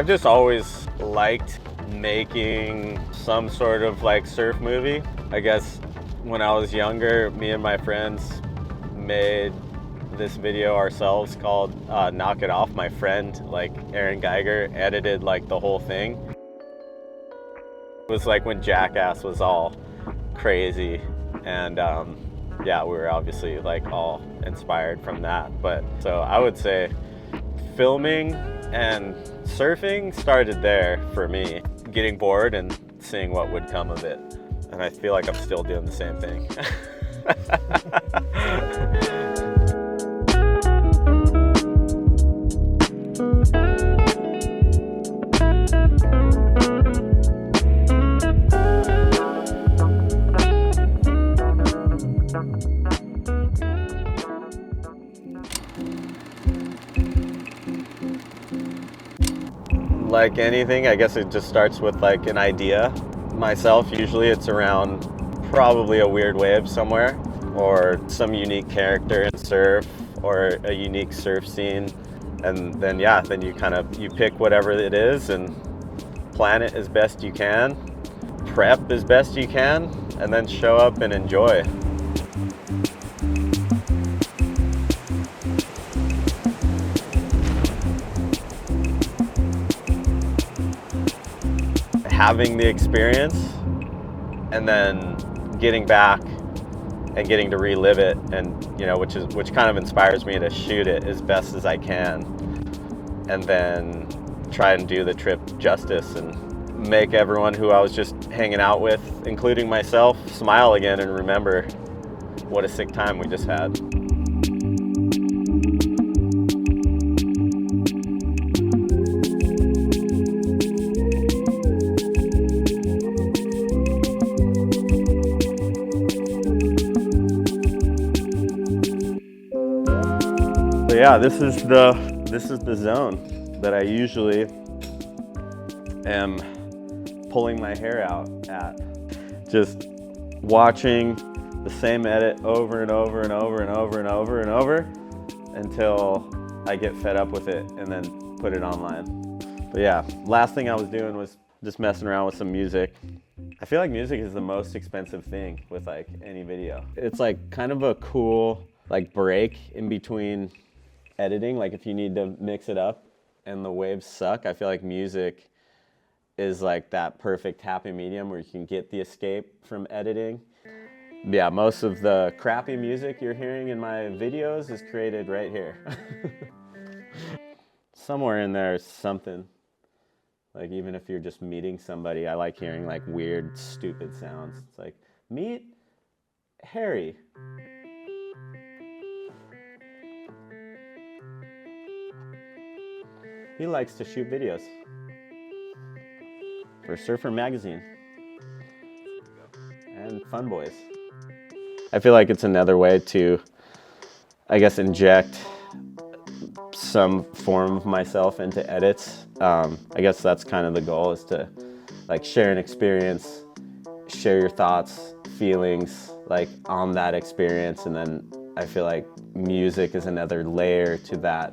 I've just always liked making some sort of like surf movie. I guess when I was younger, me and my friends made this video ourselves called Knock It Off. My friend, like Aaron Geiger, edited like the whole thing. It was like when Jackass was all crazy, and yeah, we were obviously like all inspired from that. But so I would say filming and surfing started there for me, getting bored and seeing what would come of it. And I feel like I'm still doing the same thing. Like anything, I guess it just starts with like an idea. Myself, usually it's around probably a weird wave somewhere, or some unique character in surf, or a unique surf scene. And then yeah, then you pick whatever it is and plan it as best you can, prep as best you can, and then show up and enjoy. Having the experience and then getting back and getting to relive it, and which kind of inspires me to shoot it as best as I can, and then try and do the trip justice and make everyone who I was just hanging out with, including myself, smile again and remember what a sick time we just had. So yeah, this is the zone that I usually am pulling my hair out at. Just watching the same edit over and over and over and over and over and over until I get fed up with it and then put it online. But yeah, last thing I was doing was just messing around with some music. I feel like music is the most expensive thing with like any video. It's like kind of a cool like break in between editing. Like if you need to mix it up and the waves suck, I feel like music is like that perfect happy medium where you can get the escape from editing. Yeah, most of the crappy music you're hearing in my videos is created right here. Somewhere in there is something. Like even if you're just meeting somebody, I like hearing like weird, stupid sounds. It's like, meet Harry. He likes to shoot videos for Surfer Magazine and Fun Boys. I feel like it's another way to, I guess, inject some form of myself into edits. I guess that's kind of the goal, is to like share an experience, share your thoughts, feelings like on that experience, and then I feel like music is another layer to that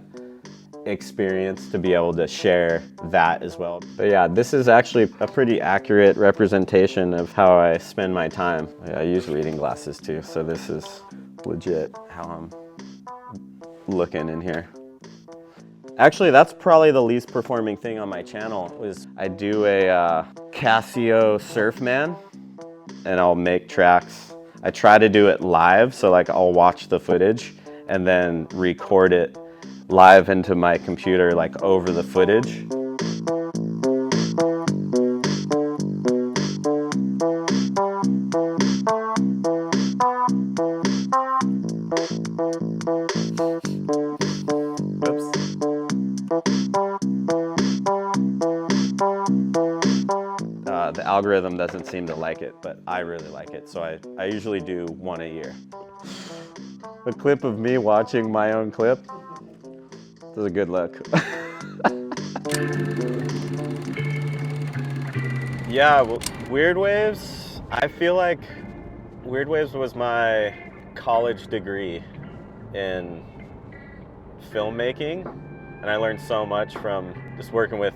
experience to be able to share that as well. But yeah, this is actually a pretty accurate representation of how I spend my time. I use reading glasses too, so this is legit how I'm looking in here. Actually, that's probably the least performing thing on my channel. Is I do a Casio Surfman, and I'll make tracks. I try to do it live, so like I'll watch the footage and then record it live into my computer, like over the footage. The algorithm doesn't seem to like it, but I really like it, so I usually do one a year. A clip of me watching my own clip. This is a good look. Yeah, well, Weird Waves, I feel like Weird Waves was my college degree in filmmaking, and I learned so much from just working with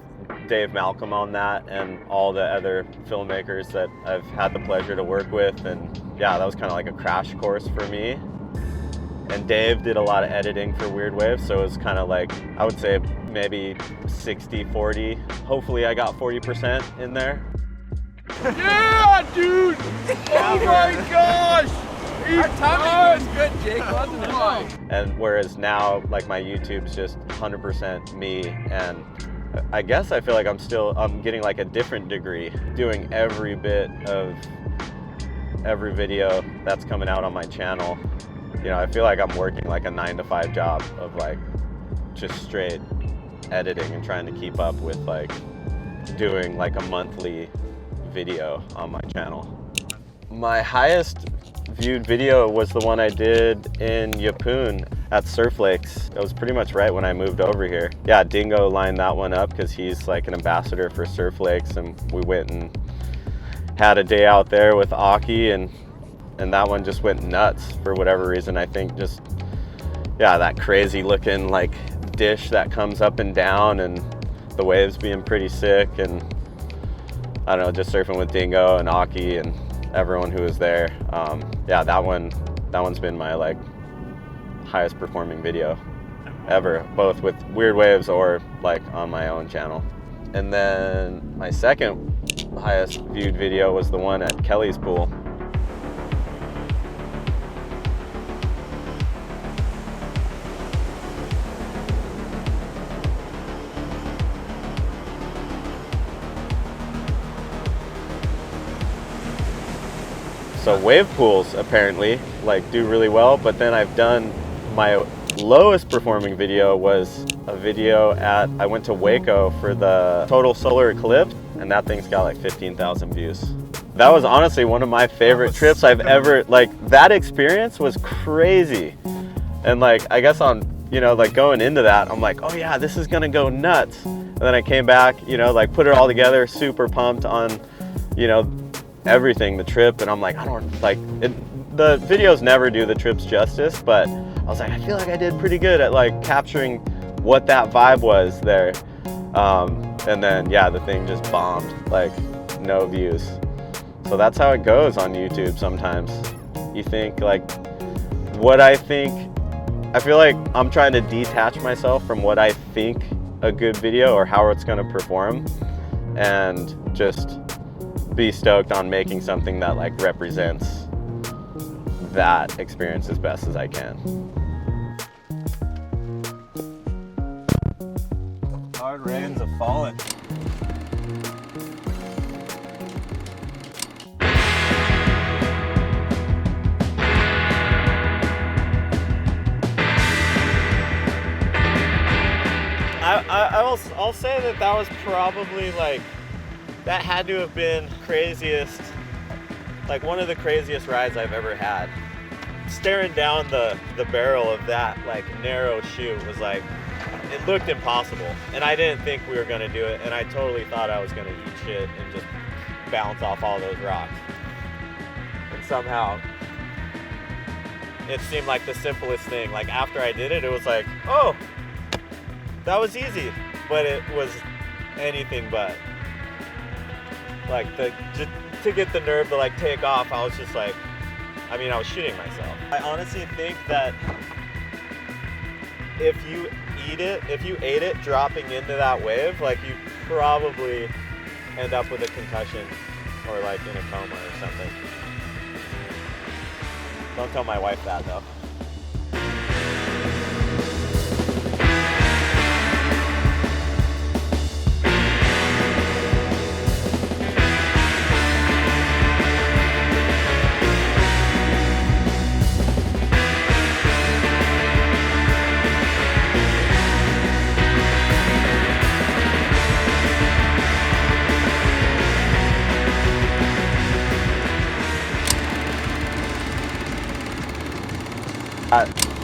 Dave Malcolm on that and all the other filmmakers that I've had the pleasure to work with. And yeah, that was kind of like a crash course for me. And Dave did a lot of editing for Weird Wave, so it was kind of like, I would say maybe 60-40. Hopefully I got 40% in there. Yeah, dude! Oh my gosh! Our timing was good, Jake, wasn't it? And whereas now, like, my YouTube's just 100% me, and I guess I feel like I'm getting like a different degree, doing every bit of every video that's coming out on my channel. You know, I feel like I'm working like a 9-to-5 job of like just straight editing and trying to keep up with like doing like a monthly video on my channel. My highest viewed video was the one I did in Yeppoon at Surf Lakes. It was pretty much right when I moved over here. Yeah, Dingo lined that one up because he's like an ambassador for Surf Lakes, and we went and had a day out there with Aki, and that one just went nuts for whatever reason. I think just, yeah, that crazy looking like dish that comes up and down, and the waves being pretty sick, and I don't know, just surfing with Dingo and Aki and everyone who was there. Yeah, that one's been my like highest performing video ever, both with Weird Waves or like on my own channel. And then my second highest viewed video was the one at Kelly's pool. So wave pools apparently like do really well, but then I've done my lowest performing video was a video I went to Waco for the total solar eclipse, and that thing's got like 15,000 views. That was honestly one of my favorite trips I've ever, like that experience was crazy. And like, I guess on, you know, like going into that, I'm like, oh yeah, this is gonna go nuts. And then I came back, you know, like put it all together, super pumped on, you know, everything, the trip, and I'm like, I don't like it. The videos never do the trips justice, but I was like, I feel like I did pretty good at like capturing what that vibe was there. And then yeah, the thing just bombed, like no views. So that's how it goes on YouTube sometimes. You think like what I feel like I'm trying to detach myself from what I think a good video or how it's gonna perform, and just be stoked on making something that like represents that experience as best as I can. Hard rains have fallen. I'll say that was probably like, that had to have been craziest, like one of the craziest rides I've ever had. Staring down the barrel of that like narrow chute was like, it looked impossible. And I didn't think we were gonna do it, and I totally thought I was gonna eat shit and just bounce off all those rocks. And somehow, it seemed like the simplest thing. Like after I did it, it was like, oh, that was easy. But it was anything but. Like to get the nerve to like take off, I was just like, I mean, I was shitting myself. I honestly think that if you ate it dropping into that wave, like you probably end up with a concussion or like in a coma or something. Don't tell my wife that though.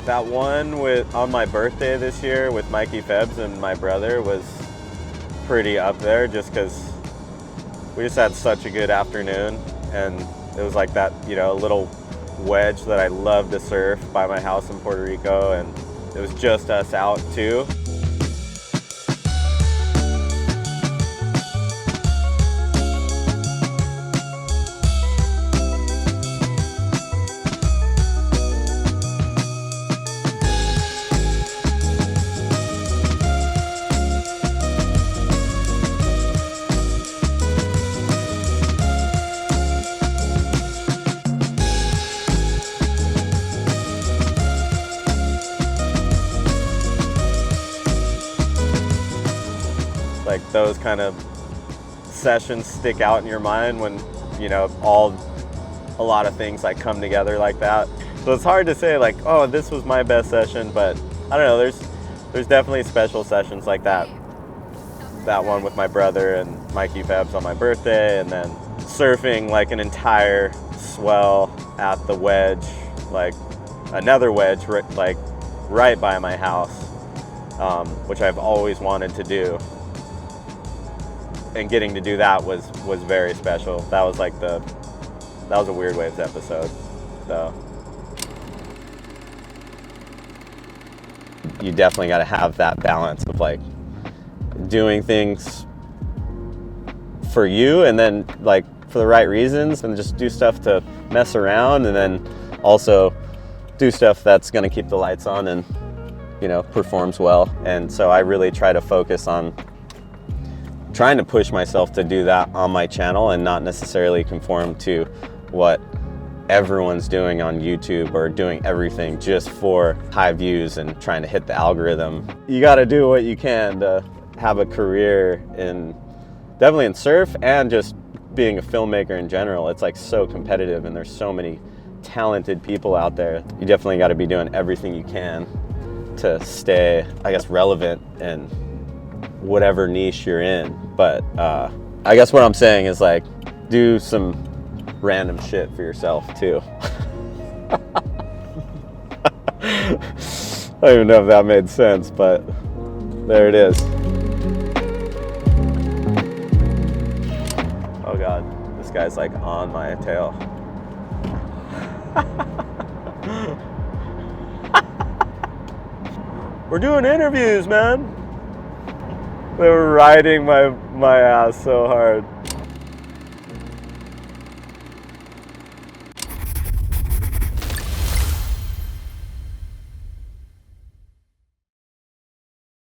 That one on my birthday this year with Mikey Febbs and my brother was pretty up there, just because we just had such a good afternoon, and it was like that, you know, little wedge that I love to surf by my house in Puerto Rico, and it was just us out too. like those kind of sessions stick out in your mind when, you know, a lot of things like come together like that. So it's hard to say like, oh, this was my best session, but I don't know, there's definitely special sessions like that. That one with my brother and Mikey Fabs on my birthday, and then surfing like an entire swell at the wedge, like another wedge like right by my house, which I've always wanted to do. And getting to do that was very special. That was a Weird Waves episode. So you definitely got to have that balance of like doing things for you and then like for the right reasons, and just do stuff to mess around, and then also do stuff that's going to keep the lights on and, you know, performs well. And so I really try to focus on trying to push myself to do that on my channel and not necessarily conform to what everyone's doing on YouTube or doing everything just for high views and trying to hit the algorithm. You got to do what you can to have a career definitely in surf, and just being a filmmaker in general. It's like so competitive and there's so many talented people out there. You definitely got to be doing everything you can to stay, I guess, relevant in whatever niche you're in. But I guess what I'm saying is like, do some random shit for yourself too. I don't even know if that made sense, but there it is. Oh God, this guy's like on my tail. We're doing interviews, man. They were riding my ass so hard.